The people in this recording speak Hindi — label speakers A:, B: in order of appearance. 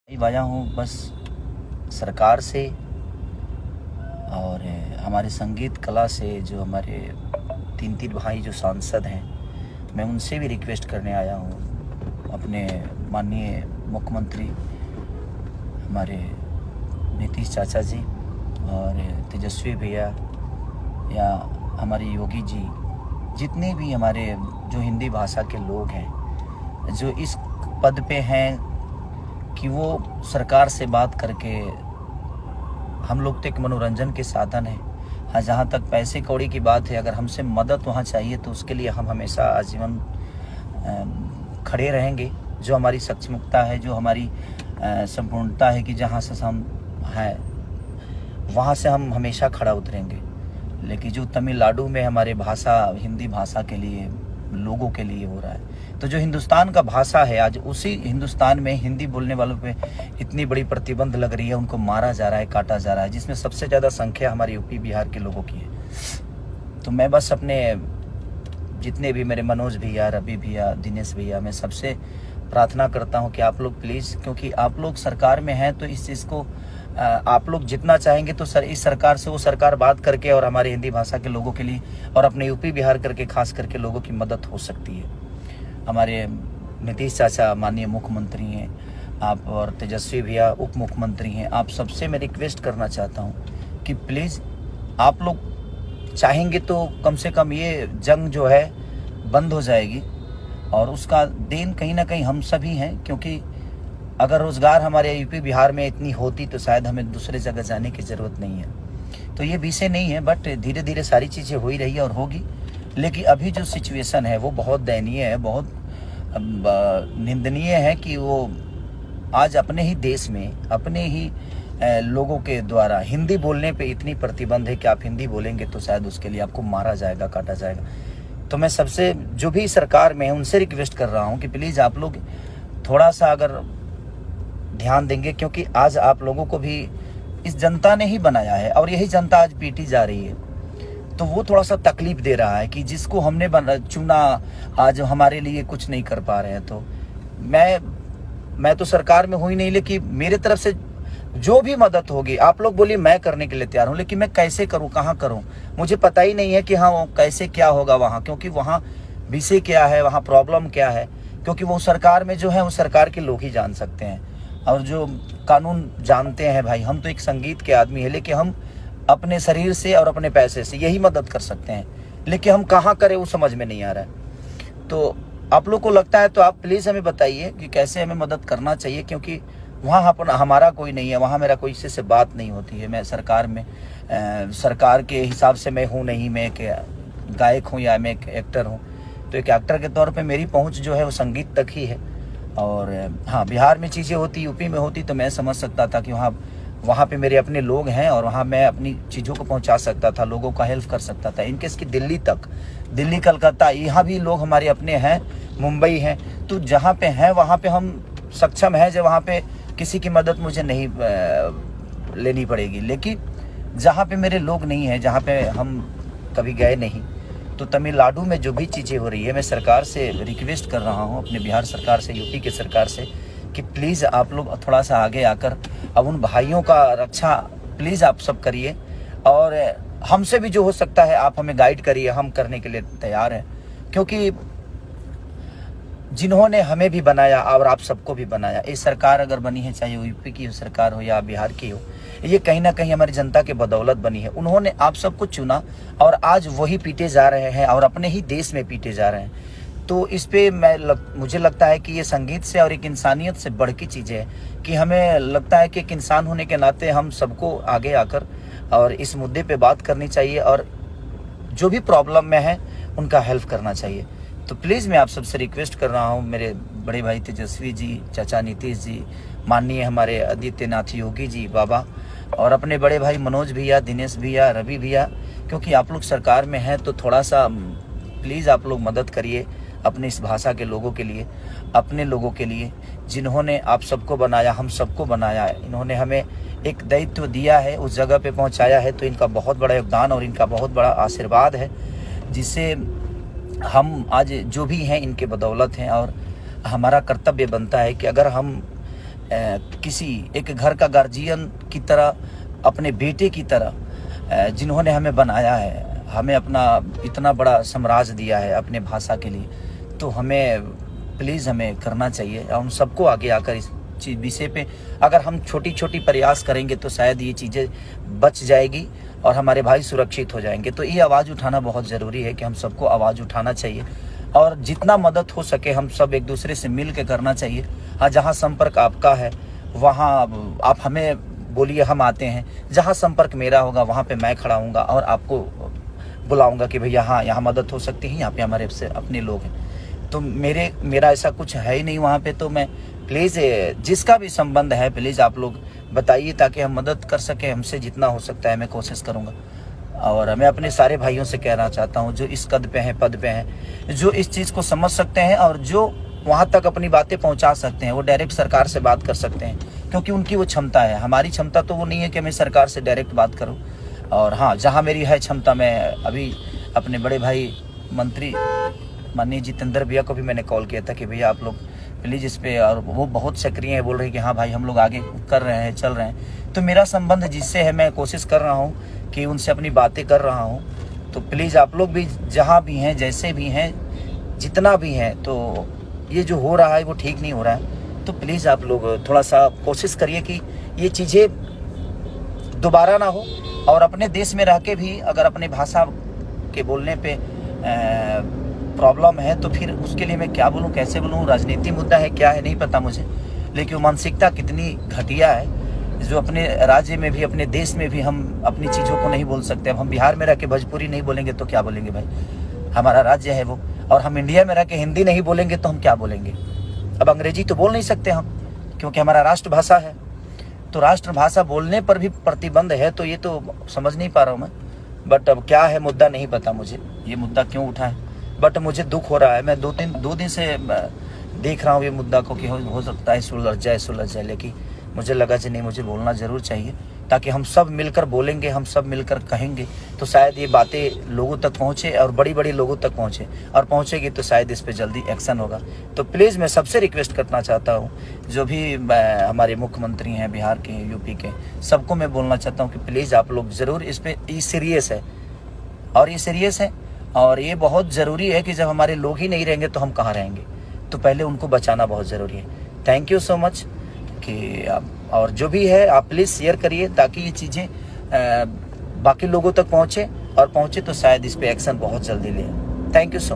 A: वजह हूँ बस सरकार से और हमारे संगीत कला से जो हमारे तीन भाई जो सांसद हैं, मैं उनसे भी रिक्वेस्ट करने आया हूँ। अपने माननीय मुख्यमंत्री हमारे नीतीश चाचा जी और तेजस्वी भैया या हमारे योगी जी, जितने भी हमारे जो हिंदी भाषा के लोग हैं जो इस पद पे हैं कि वो सरकार से बात करके, हम लोग तो एक मनोरंजन के साधन है। हाँ, जहाँ तक पैसे कौड़ी की बात है, अगर हमसे मदद वहाँ चाहिए तो उसके लिए हम हमेशा आजीवन खड़े रहेंगे। जो हमारी सक्षमता है, जो हमारी संपूर्णता है कि जहाँ से हम हैं वहाँ से हम हमेशा खड़ा उतरेंगे। लेकिन जो तमिलनाडु में हमारे भाषा, हिंदी भाषा के लिए, लोगों के लिए हो रहा है, तो जो हिंदुस्तान का भाषा है, आज उसी हिंदुस्तान में हिंदी बोलने वालों पे इतनी बड़ी प्रतिबंध लग रही है, उनको मारा जा रहा है, काटा जा रहा है, जिसमें सबसे ज़्यादा संख्या हमारे यूपी बिहार के लोगों की है। तो मैं बस अपने जितने भी मेरे मनोज भैया, रवि भैया, दिनेश भैया, मैं सबसे प्रार्थना करता हूँ कि आप लोग प्लीज़, क्योंकि आप लोग सरकार में हैं, तो इस चीज़ को आप लोग जितना चाहेंगे तो इस सरकार से वो सरकार बात करके और हमारे हिंदी भाषा के लोगों के लिए और अपने यूपी बिहार करके खास करके लोगों की मदद हो सकती है। हमारे नीतीश चाचा माननीय मुख्यमंत्री हैं आप, और तेजस्वी भैया उप मुख्यमंत्री हैं। आप सबसे मैं रिक्वेस्ट करना चाहता हूं कि प्लीज़ आप लोग चाहेंगे तो कम से कम ये जंग जो है बंद हो जाएगी, और उसका देन कहीं ना कहीं हम सभी हैं। क्योंकि अगर रोज़गार हमारे यूपी बिहार में इतनी होती तो शायद हमें दूसरे जगह जाने की ज़रूरत नहीं है। तो ये विषय नहीं है, बट धीरे धीरे सारी चीज़ें हो ही रही है और होगी। लेकिन अभी जो सिचुएशन है वो बहुत दयनीय है, बहुत निंदनीय है कि वो आज अपने ही देश में, अपने ही लोगों के द्वारा हिंदी बोलने पे इतनी प्रतिबंध है कि आप हिंदी बोलेंगे तो शायद उसके लिए आपको मारा जाएगा, काटा जाएगा। तो मैं सबसे जो भी सरकार में है उनसे रिक्वेस्ट कर रहा हूँ कि प्लीज़ आप लोग थोड़ा सा अगर ध्यान देंगे, क्योंकि आज आप लोगों को भी इस जनता ने ही बनाया है और यही जनता आज पीटी जा रही है। तो वो थोड़ा सा तकलीफ दे रहा है कि जिसको हमने चुना आज हमारे लिए कुछ नहीं कर पा रहे हैं। तो मैं तो सरकार में हुई नहीं, लेकिन मेरे तरफ से जो भी मदद होगी आप लोग बोलिए, मैं करने के लिए तैयार हूँ। लेकिन मैं कैसे करूँ, कहाँ करूँ, मुझे पता ही नहीं है कि हाँ कैसे क्या होगा वहाँ, क्योंकि वहाँ विषय क्या है, वहाँ प्रॉब्लम क्या है। क्योंकि वो सरकार में जो है वो सरकार के लोग ही जान सकते हैं, और जो कानून जानते हैं भाई। हम तो एक संगीत के आदमी है, लेकिन हम अपने शरीर से और अपने पैसे से यही मदद कर सकते हैं, लेकिन हम कहाँ करें वो समझ में नहीं आ रहा है। तो आप लोग को लगता है तो आप प्लीज़ हमें बताइए कि कैसे हमें मदद करना चाहिए, क्योंकि वहाँ हमारा कोई नहीं है, वहाँ मेरा कोई से बात नहीं होती है। मैं सरकार में सरकार के हिसाब से मैं हूँ नहीं, मैं एक गायक हूँ या मैं एक एक्टर हूँ। तो एक एक्टर के तौर पर मेरी पहुँच जो है वो संगीत तक ही है। और हाँ, बिहार में चीज़ें होती, यूपी में होती तो मैं समझ सकता था कि वहाँ पे मेरे अपने लोग हैं और वहाँ मैं अपनी चीज़ों को पहुँचा सकता था, लोगों का हेल्प कर सकता था। इनकेस की दिल्ली तक, दिल्ली कलकत्ता, यहाँ भी लोग हमारे अपने हैं, मुंबई हैं। तो जहाँ पे हैं वहाँ पे हम सक्षम हैं, जो वहाँ पे किसी की मदद मुझे नहीं लेनी पड़ेगी। लेकिन जहाँ पे मेरे लोग नहीं हैं, जहाँ पे हम कभी गए नहीं, तो तमिलनाडु में जो भी चीज़ें हो रही है, मैं सरकार से रिक्वेस्ट कर रहा हूँ, अपने बिहार सरकार से, यूपी के सरकार से, कि प्लीज़ आप लोग थोड़ा सा आगे आकर अब उन भाइयों का रक्षा प्लीज़ आप सब करिए। और हमसे भी जो हो सकता है आप हमें गाइड करिए, हम करने के लिए तैयार हैं। क्योंकि जिन्होंने हमें भी बनाया और आप सबको भी बनाया, ये सरकार अगर बनी है, चाहे यूपी की सरकार हो या बिहार की हो, ये कहीं ना कहीं हमारी जनता के बदौलत बनी है। उन्होंने आप सबको चुना और आज वही पीटे जा रहे हैं और अपने ही देश में पीटे जा रहे हैं। तो इस पे मुझे लगता है कि ये संगीत से और एक इंसानियत से बढ़ की चीज़ें है कि हमें लगता है कि एक इंसान होने के नाते हम सबको आगे आकर और इस मुद्दे पे बात करनी चाहिए, और जो भी प्रॉब्लम में है उनका हेल्प करना चाहिए। तो प्लीज़ मैं आप सबसे रिक्वेस्ट कर रहा हूँ, मेरे बड़े भाई तेजस्वी जी, चाचा नीतीश जी, माननीय हमारे आदित्यनाथ योगी जी बाबा, और अपने बड़े भाई मनोज भैया, दिनेश भैया, रवि भैया, क्योंकि आप लोग सरकार में हैं तो थोड़ा सा प्लीज़ आप लोग मदद करिए अपने इस भाषा के लोगों के लिए, अपने लोगों के लिए, जिन्होंने आप सबको बनाया, हम सबको बनाया है। इन्होंने हमें एक दायित्व दिया है, उस जगह पे पहुंचाया है। तो इनका बहुत बड़ा योगदान और इनका बहुत बड़ा आशीर्वाद है, जिससे हम आज जो भी हैं इनके बदौलत हैं। और हमारा कर्तव्य बनता है कि अगर हम किसी एक घर का गार्जियन की तरह, अपने बेटे की तरह जिन्होंने हमें बनाया है, हमें अपना इतना बड़ा साम्राज्य दिया है अपने भाषा के लिए, तो हमें प्लीज़ हमें करना चाहिए। हम सबको आगे आकर इस चीज़ विषय पे अगर हम छोटी छोटी प्रयास करेंगे तो शायद ये चीज़ें बच जाएगी और हमारे भाई सुरक्षित हो जाएंगे। तो ये आवाज़ उठाना बहुत ज़रूरी है कि हम सबको आवाज़ उठाना चाहिए और जितना मदद हो सके हम सब एक दूसरे से मिल के करना चाहिए। हाँ, जहाँ संपर्क आपका है वहाँ आप हमें बोलिए, हम आते हैं। जहाँ संपर्क मेरा होगा वहाँ पे मैं खड़ा हूँगा और आपको बुलाऊँगा कि भैया हाँ, यहाँ मदद हो सकती है, यहाँ पे हमारे से अपने लोग हैं। तो मेरा ऐसा कुछ है ही नहीं वहाँ पे। तो मैं प्लीज़ जिसका भी संबंध है प्लीज़ आप लोग बताइए ताकि हम मदद कर सकें। हमसे जितना हो सकता है मैं कोशिश करूँगा। और मैं अपने सारे भाइयों से कहना चाहता हूँ जो इस कद पे हैं, पद पे हैं, जो इस चीज़ को समझ सकते हैं और जो वहाँ तक अपनी बातें पहुँचा सकते हैं, वो डायरेक्ट सरकार से बात कर सकते हैं क्योंकि उनकी वो क्षमता है। हमारी क्षमता तो वो नहीं है कि मैं सरकार से डायरेक्ट बात करूँ। और हाँ, जहाँ मेरी है क्षमता, मैं अभी अपने बड़े भाई मंत्री माननीय जितेंद्र भैया को भी मैंने कॉल किया था कि भैया आप लोग प्लीज़ इस पे, और वो बहुत सक्रिय है, बोल रहे हैं कि हाँ भाई हम लोग आगे कर रहे हैं, चल रहे हैं। तो मेरा संबंध जिससे है मैं कोशिश कर रहा हूँ कि उनसे अपनी बातें कर रहा हूँ। तो प्लीज़ आप लोग भी जहाँ भी हैं, जैसे भी हैं, जितना भी हैं, तो ये जो हो रहा है वो ठीक नहीं हो रहा है। तो प्लीज़ आप लोग थोड़ा सा कोशिश करिए कि ये चीज़ें दोबारा ना हो। और अपने देश में रह के भी अगर अपने भाषा के बोलने पे प्रॉब्लम है तो फिर उसके लिए मैं क्या बोलूँ, कैसे बोलूँ, राजनीति मुद्दा है क्या है नहीं पता मुझे, लेकिन मानसिकता कितनी घटिया है जो अपने राज्य में भी, अपने देश में भी हम अपनी चीज़ों को नहीं बोल सकते। अब हम बिहार में रह के भोजपुरी नहीं बोलेंगे तो क्या बोलेंगे भाई, हमारा राज्य है वो। और हम इंडिया में रह के हिंदी नहीं बोलेंगे तो हम क्या बोलेंगे। अब अंग्रेजी तो बोल नहीं सकते हम क्योंकि हमारा राष्ट्रभाषा है। तो राष्ट्रभाषा बोलने पर भी प्रतिबंध है, तो ये तो समझ नहीं पा रहा हूँ मैं। बट अब क्या है मुद्दा नहीं पता मुझे, ये मुद्दा क्यों उठा है, बट मुझे दुख हो रहा है। मैं दो दिन से देख रहा हूँ ये मुद्दा को कि हो सकता है सुलझ जाए, लेकिन मुझे लगा कि नहीं, मुझे बोलना ज़रूर चाहिए ताकि हम सब मिलकर बोलेंगे, हम सब मिलकर कहेंगे तो शायद ये बातें लोगों तक पहुँचे और बड़ी लोगों तक पहुँचे, और पहुँचेगी तो शायद इस पर जल्दी एक्शन होगा। तो प्लीज़ मैं सबसे रिक्वेस्ट करना चाहता हूँ, जो भी हमारे मुख्यमंत्री हैं बिहार के, यूपी के, सबको मैं बोलना चाहता हूँ कि प्लीज़ आप लोग ज़रूर इस पर, ये सीरियस है और ये सीरियस है और ये बहुत ज़रूरी है कि जब हमारे लोग ही नहीं रहेंगे तो हम कहाँ रहेंगे। तो पहले उनको बचाना बहुत ज़रूरी है। थैंक यू सो मच कि आप, और जो भी है आप प्लीज़ शेयर करिए ताकि ये चीज़ें बाकी लोगों तक पहुँचे, और पहुँचे तो शायद इस पे एक्शन बहुत जल्दी ले। Thank you so much.